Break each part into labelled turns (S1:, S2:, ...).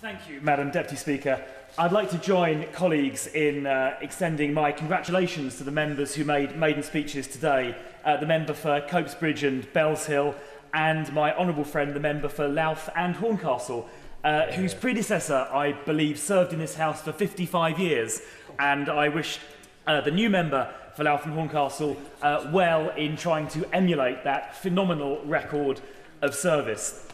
S1: Thank you, Madam Deputy Speaker. I'd like to join colleagues in extending my congratulations to the members who made maiden speeches today, the member for Copesbridge and Bells Hill, and my honourable friend, the member for Louth and Horncastle, whose predecessor, I believe, served in this House for 55 years. And I wish the new member for Louth and Horncastle well in trying to emulate that phenomenal record of service.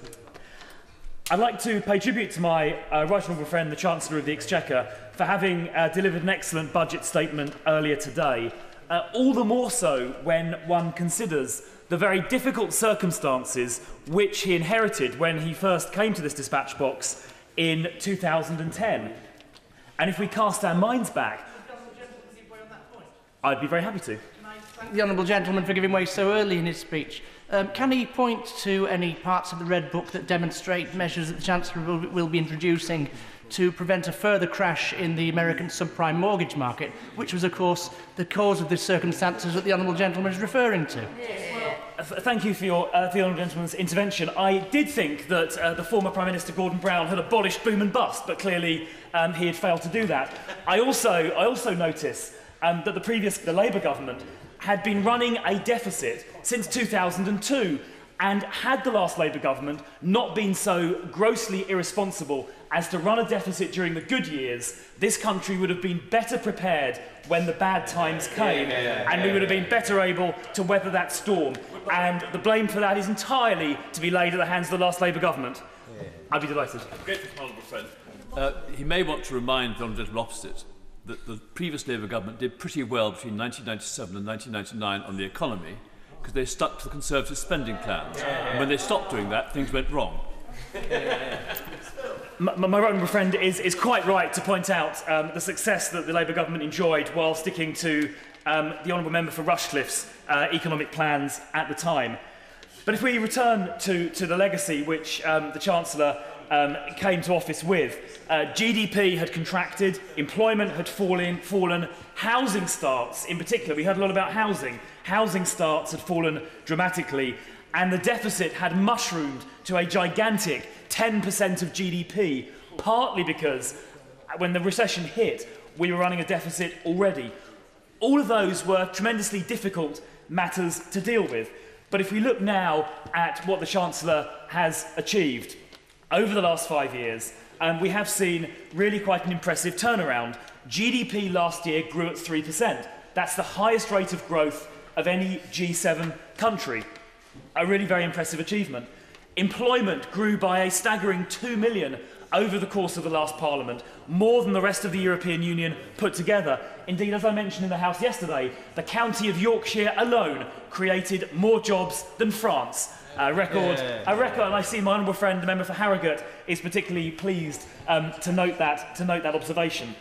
S1: I'd like to pay tribute to my right honourable friend, the Chancellor of the Exchequer, for having delivered an excellent budget statement earlier today, all the more so when one considers the very difficult circumstances which he inherited when he first came to this dispatch box in 2010. And if we cast our minds back, I'd be very happy to.
S2: Thank the honourable gentleman for giving way so early in his speech. Can he point to any parts of the Red Book that demonstrate measures that the Chancellor will be introducing to prevent a further crash in the American subprime mortgage market, which was, of course, the cause of the circumstances that the honourable gentleman is referring to?
S1: Thank you for the honourable gentleman's intervention. I did think that the former Prime Minister Gordon Brown had abolished boom and bust, but clearly he had failed to do that. I also notice that the Labour government had been running a deficit since 2002, and had the last Labour government not been so grossly irresponsible as to run a deficit during the good years, this country would have been better prepared when the bad times came, and we would have been better able to weather that storm. And the blame for that is entirely to be laid at the hands of the last Labour government. I'd be delighted.
S3: Grateful, honourable friend. He may want to remind the honourable gentleman opposite that the previous Labour government did pretty well between 1997 and 1999 on the economy, because they stuck to the Conservative spending plans. And when they stopped doing that, things went wrong.
S1: My right honourable friend is quite right to point out the success that the Labour government enjoyed while sticking to the honourable member for Rushcliffe's economic plans at the time. But if we return to the legacy which the Chancellor came to office with, GDP had contracted, employment had fallen, housing starts in particular, we heard a lot about housing starts had fallen dramatically, and the deficit had mushroomed to a gigantic 10% of GDP, partly because when the recession hit, we were running a deficit already. All of those were tremendously difficult matters to deal with. But if we look now at what the Chancellor has achieved over the last 5 years, we have seen really quite an impressive turnaround. GDP last year grew at 3%. That's the highest rate of growth of any G7 country. A really very impressive achievement. Employment grew by a staggering 2 million over the course of the last Parliament, more than the rest of the European Union put together. Indeed, as I mentioned in the House yesterday, the county of Yorkshire alone created more jobs than France. A record, and I see my honourable friend, the member for Harrogate, is particularly pleased to note that observation.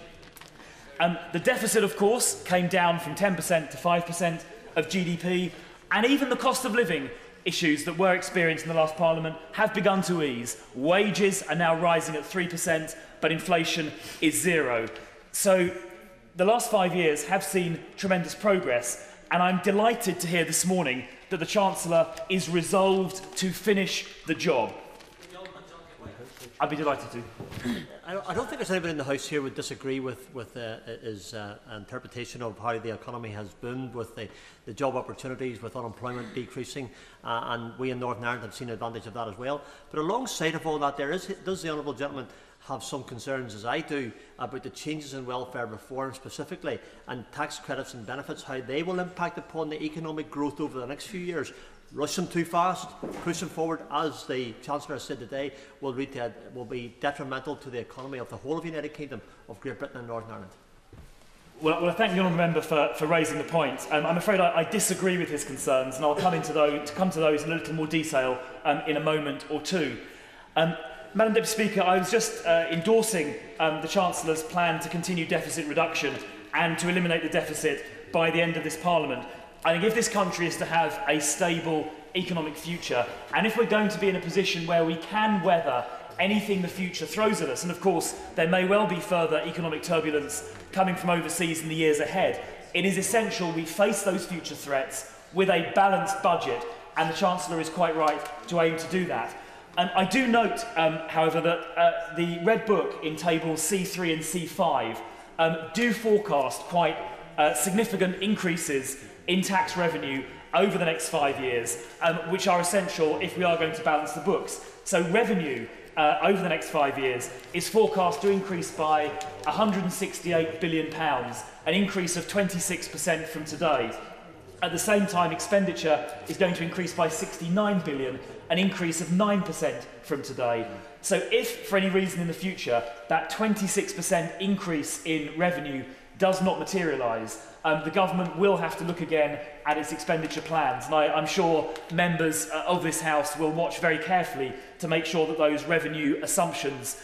S1: The deficit, of course, came down from 10% to 5% of GDP, and even the cost of living issues that were experienced in the last Parliament have begun to ease. Wages are now rising at 3%, but inflation is 0. So the last 5 years have seen tremendous progress, and I'm delighted to hear this morning that the Chancellor is resolved to finish the job. I'd be delighted to.
S4: I don't think there's anybody in the House here would disagree with his interpretation of how the economy has boomed, with the job opportunities, with unemployment decreasing, and we in Northern Ireland have seen advantage of that as well. But alongside of all that, does the honourable gentleman have some concerns, as I do, about the changes in welfare reform specifically, and tax credits and benefits, how they will impact upon the economic growth over the next few years? Rush them too fast, push them forward, as the Chancellor said today, will be detrimental to the economy of the whole of the United Kingdom, of Great Britain and Northern Ireland.
S1: Well, I thank the honourable member for raising the point. I'm afraid I disagree with his concerns, and I'll come to those in a little more detail in a moment or two. Madam Deputy Speaker, I was just endorsing the Chancellor's plan to continue deficit reduction and to eliminate the deficit by the end of this Parliament. I think if this country is to have a stable economic future, and if we're going to be in a position where we can weather anything the future throws at us, and of course there may well be further economic turbulence coming from overseas in the years ahead, it is essential we face those future threats with a balanced budget, and the Chancellor is quite right to aim to do that. I do note, however, that the Red Book in tables C3 and C5 do forecast quite significant increases in tax revenue over the next 5 years, which are essential if we are going to balance the books. So revenue over the next 5 years is forecast to increase by £168 billion, an increase of 26% from today. At the same time, expenditure is going to increase by £69 billion, an increase of 9% from today. So if, for any reason in the future, that 26% increase in revenue does not materialise, the government will have to look again at its expenditure plans. And I'm sure members of this House will watch very carefully to make sure that those revenue assumptions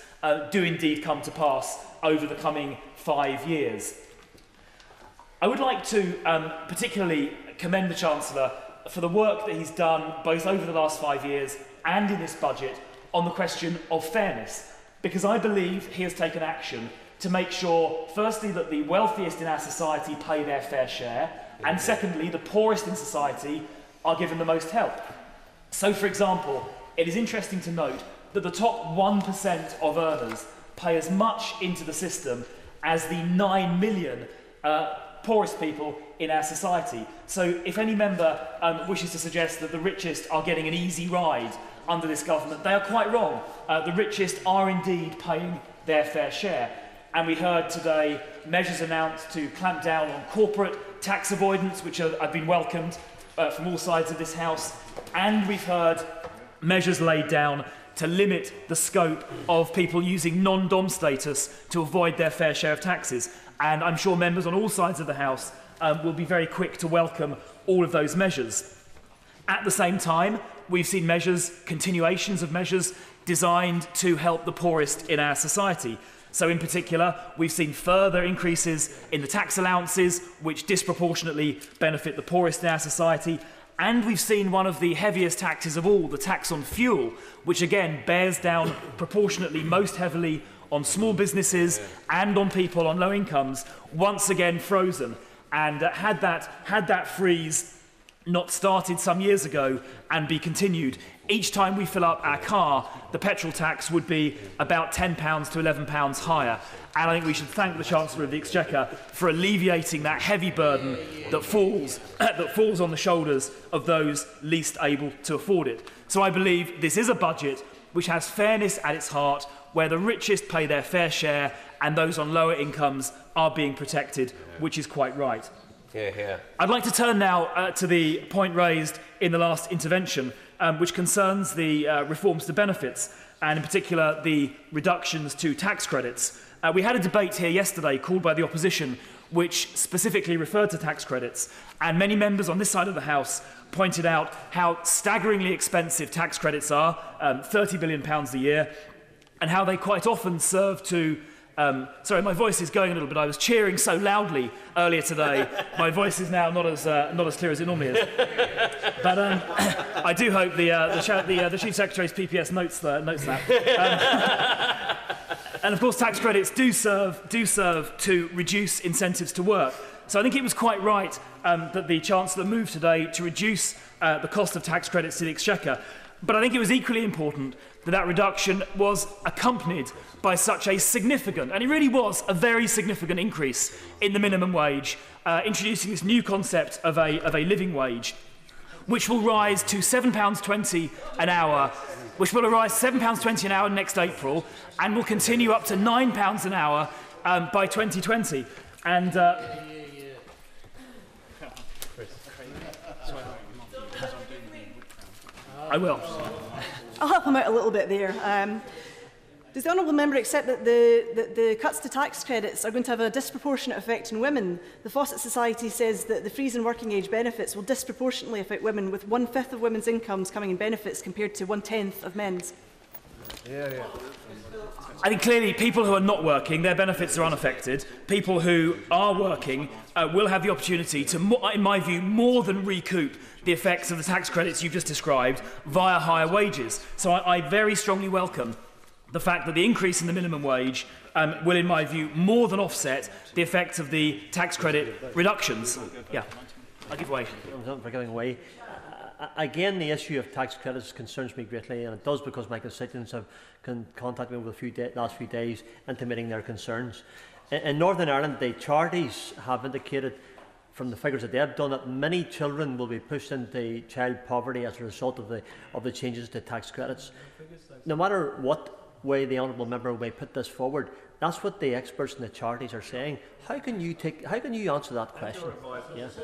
S1: do indeed come to pass over the coming 5 years. I would like to particularly commend the Chancellor for the work that he's done both over the last 5 years and in this budget on the question of fairness, because I believe he has taken action to make sure, firstly, that the wealthiest in our society pay their fair share, and secondly, the poorest in society are given the most help. So, for example, it is interesting to note that the top 1% of earners pay as much into the system as the 9 million poorest people in our society. So if any member wishes to suggest that the richest are getting an easy ride under this government, they are quite wrong. The richest are indeed paying their fair share. And we heard today measures announced to clamp down on corporate tax avoidance, which have been welcomed from all sides of this House. And we've heard measures laid down to limit the scope of people using non-dom status to avoid their fair share of taxes. And I'm sure members on all sides of the House will be very quick to welcome all of those measures. At the same time, we've seen continuations of measures designed to help the poorest in our society. So in particular, we've seen further increases in the tax allowances, which disproportionately benefit the poorest in our society. And we've seen one of the heaviest taxes of all, the tax on fuel, which again bears down proportionately most heavily on small businesses and on people on low incomes, once again frozen. And had that freeze not started some years ago and be continued, each time we fill up our car, the petrol tax would be about £10 to £11 higher. And I think we should thank the Chancellor of the Exchequer for alleviating that heavy burden that falls on the shoulders of those least able to afford it. So I believe this is a budget which has fairness at its heart, where the richest pay their fair share and those on lower incomes are being protected, which is quite right. I'd like to turn now to the point raised in the last intervention, which concerns the reforms to benefits, and in particular the reductions to tax credits. We had a debate here yesterday called by the opposition, which specifically referred to tax credits, and many members on this side of the House pointed out how staggeringly expensive tax credits are, £30 billion a year, and how they quite often serve to sorry, my voice is going a little bit. I was cheering so loudly earlier today. My voice is now not as clear as it normally is. But I do hope the Chief Secretary's PPS notes that. And of course, tax credits do serve to reduce incentives to work. So I think it was quite right that the Chancellor moved today to reduce the cost of tax credits to the Exchequer. But I think it was equally important that that reduction was accompanied by such a significant, and it really was a very significant increase in the minimum wage, introducing this new concept of a living wage, which will rise to £7.20 an hour, which will rise £7.20 an hour next April, and will continue up to £9 an hour by 2020. And I will.
S5: I'll help him out a little bit there. Does the honourable member accept that the cuts to tax credits are going to have a disproportionate effect on women? The Fawcett Society says that the freeze in working age benefits will disproportionately affect women, with 1/5 of women's incomes coming in benefits compared to 1/10 of men's.
S1: I think clearly people who are not working, their benefits are unaffected. People who are working will have the opportunity to, in my view, more than recoup the effects of the tax credits you've just described via higher wages. So I very strongly welcome the fact that the increase in the minimum wage will, in my view, more than offset the effects of the tax credit reductions. Yeah, I'll give way.
S4: I'm not for giving away. Again, the issue of tax credits concerns me greatly, and it does because my constituents have contacted me over the last few days intimating their concerns. In Northern Ireland, the charities have indicated, from the figures that they have done, that many children will be pushed into child poverty as a result of the changes to tax credits. No matter what way the honourable member may put this forward, that's what the experts and the charities are saying. How can you answer that question? Yes.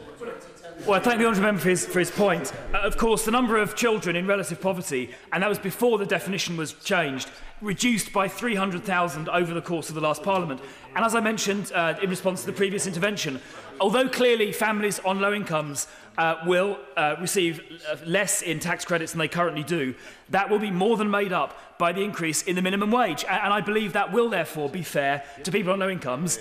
S1: Well, I thank the honourable member for his point. Of course, the number of children in relative poverty, and that was before the definition was changed, reduced by 300,000 over the course of the last Parliament. And as I mentioned in response to the previous intervention, although clearly families on low incomes will receive less in tax credits than they currently do, that will be more than made up by the increase in the minimum wage. And I believe that will therefore be fair to people on low incomes.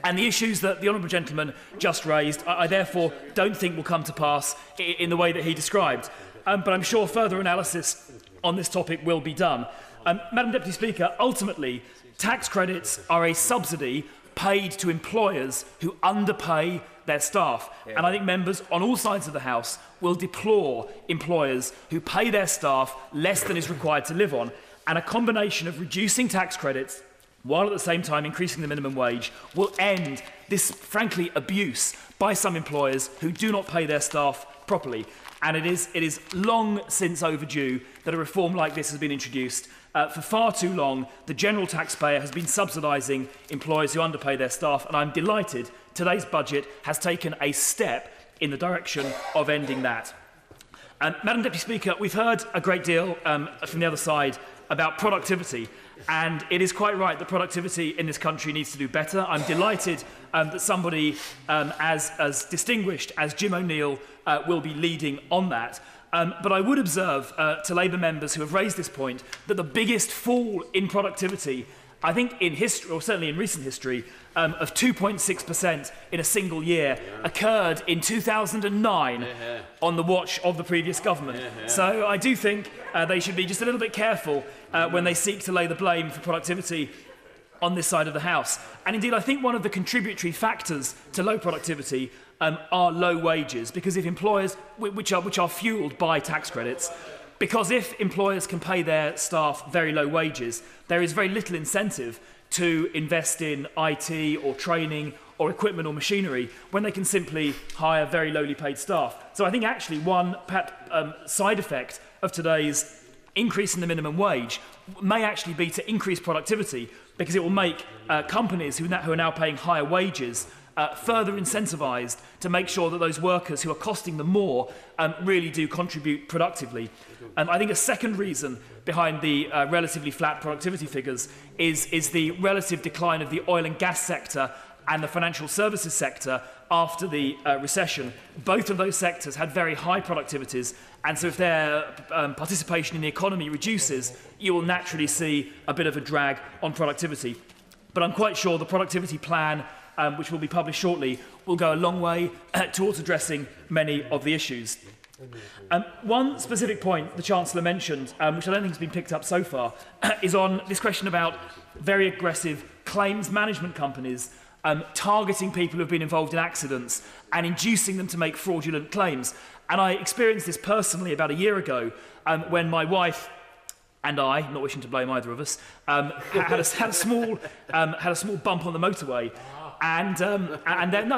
S1: And the issues that the honourable gentleman just raised, I therefore don't think will come to pass in the way that he described. But I'm sure further analysis on this topic will be done. Madam Deputy Speaker, ultimately, tax credits are a subsidy paid to employers who underpay their staff. And I think members on all sides of the House will deplore employers who pay their staff less than is required to live on. And a combination of reducing tax credits while at the same time increasing the minimum wage will end this, frankly, abuse by some employers who do not pay their staff properly. And it is long since overdue that a reform like this has been introduced. For far too long, the general taxpayer has been subsidising employers who underpay their staff, and I'm delighted today's budget has taken a step in the direction of ending that. Madam Deputy Speaker, we've heard a great deal from the other side about productivity, and it is quite right that productivity in this country needs to do better. I'm delighted that somebody as distinguished as Jim O'Neill will be leading on that. But I would observe to Labour members who have raised this point that the biggest fall in productivity, I think in history, or certainly in recent history, of 2.6% in a single year occurred in 2009 on the watch of the previous government. So I do think they should be just a little bit careful when they seek to lay the blame for productivity on this side of the House. And indeed, I think one of the contributory factors to low productivity are low wages, because if employers, which are fuelled by tax credits, because if employers can pay their staff very low wages, there is very little incentive to invest in IT or training or equipment or machinery when they can simply hire very lowly paid staff. So I think actually one side effect of today's increase in the minimum wage may actually be to increase productivity, because it will make companies who are now paying higher wages further incentivised to make sure that those workers who are costing them more really do contribute productively. I think a second reason behind the relatively flat productivity figures is the relative decline of the oil and gas sector and the financial services sector after the recession. Both of those sectors had very high productivities, and so if their participation in the economy reduces, you will naturally see a bit of a drag on productivity. But I'm quite sure the productivity plan, which will be published shortly, will go a long way towards addressing many of the issues. One specific point the Chancellor mentioned, which I don't think has been picked up so far, is on this question about very aggressive claims management companies targeting people who have been involved in accidents and inducing them to make fraudulent claims. And I experienced this personally about a year ago when my wife and I, not wishing to blame either of us, had a small bump on the motorway, and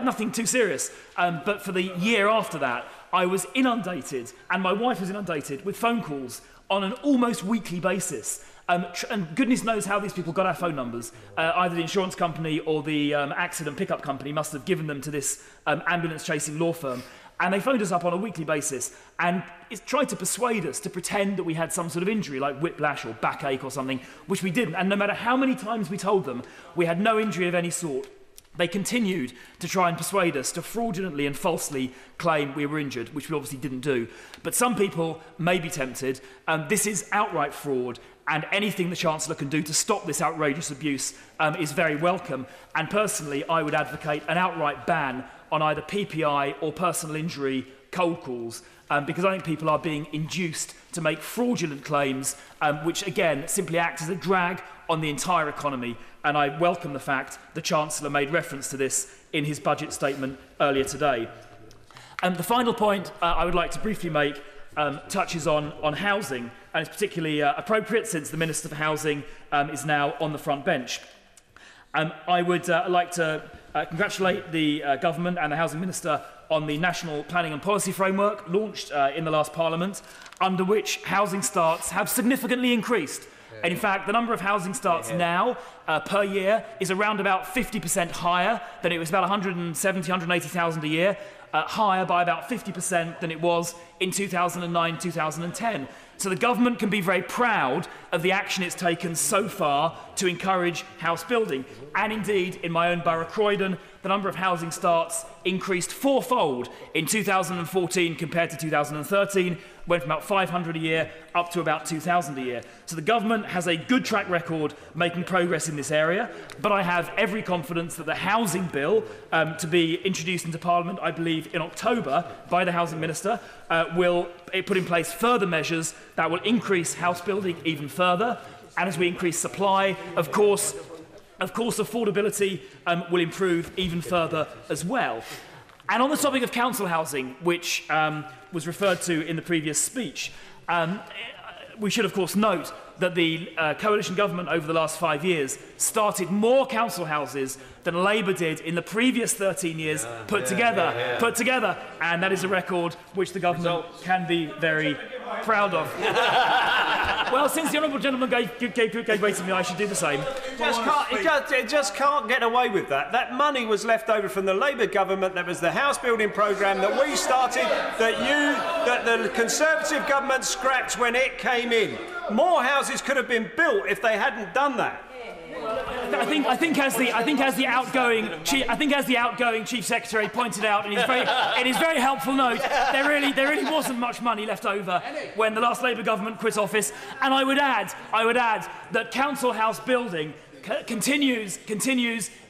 S1: nothing too serious. But for the year after that, I was inundated, and my wife was inundated with phone calls on an almost weekly basis. And goodness knows how these people got our phone numbers. Either the insurance company or the accident pickup company must have given them to this ambulance-chasing law firm. And they phoned us up on a weekly basis and tried to persuade us to pretend that we had some sort of injury, like whiplash or backache or something, which we didn't. And no matter how many times we told them we had no injury of any sort, they continued to try and persuade us to fraudulently and falsely claim we were injured, which we obviously didn't do. But some people may be tempted. This is outright fraud, and anything the Chancellor can do to stop this outrageous abuse is very welcome. And personally, I would advocate an outright ban on either PPI or personal injury cold calls, because I think people are being induced to make fraudulent claims, which again simply act as a drag on the entire economy. And I welcome the fact the Chancellor made reference to this in his budget statement earlier today. The final point I would like to briefly make touches on housing, and it's particularly appropriate since the Minister for Housing is now on the front bench. I would like to congratulate the Government and the Housing Minister on the National Planning and Policy Framework launched in the last Parliament, under which housing starts have significantly increased. And in fact, the number of housing starts now per year is around about 50% higher than it was, about 170, 180,000 a year, higher by about 50% than it was in 2009, 2010. So the government can be very proud of the action it's taken so far to encourage house building. And indeed, in my own borough, Croydon, the number of housing starts increased fourfold in 2014 compared to 2013, went from about 500 a year up to about 2,000 a year. So the government has a good track record making progress in this area, but I have every confidence that the housing bill to be introduced into Parliament, I believe, in October by the Housing Minister, will put in place further measures that will increase house building even further. And as we increase supply, of course, affordability will improve even further as well. And on the topic of council housing, which was referred to in the previous speech, we should, of course, note that the coalition government over the last 5 years started more council houses than Labour did in the previous 13 years put together. And that is a record which the government can be very proud of. Well, since the honourable gentleman gave way to me, I should do the same.
S6: It just can't get away with that. That money was left over from the Labour government. That was the house building programme that we started, that the Conservative government scrapped when it came in. More houses could have been built if they hadn't done that.
S1: I think as the outgoing Chief Secretary pointed out in his very helpful note, there really wasn't much money left over when the last Labour government quit office. And I would add that council house building continues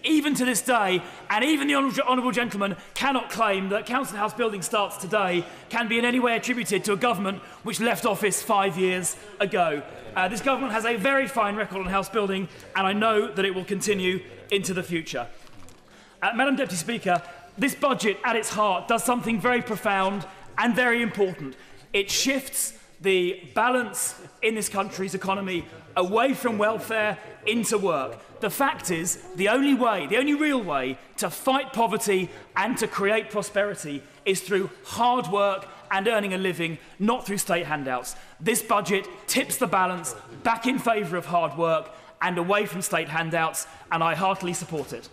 S1: even to this day, and even the honourable gentleman cannot claim that council house building starts today can be in any way attributed to a government which left office 5 years ago. This government has a very fine record on house building, and I know that it will continue into the future. Madam Deputy Speaker, this budget at its heart does something very profound and very important. It shifts the balance in this country's economy away from welfare into work. The fact is, the only real way to fight poverty and to create prosperity is through hard work and earning a living, not through state handouts. This budget tips the balance back in favour of hard work and away from state handouts, and I heartily support it.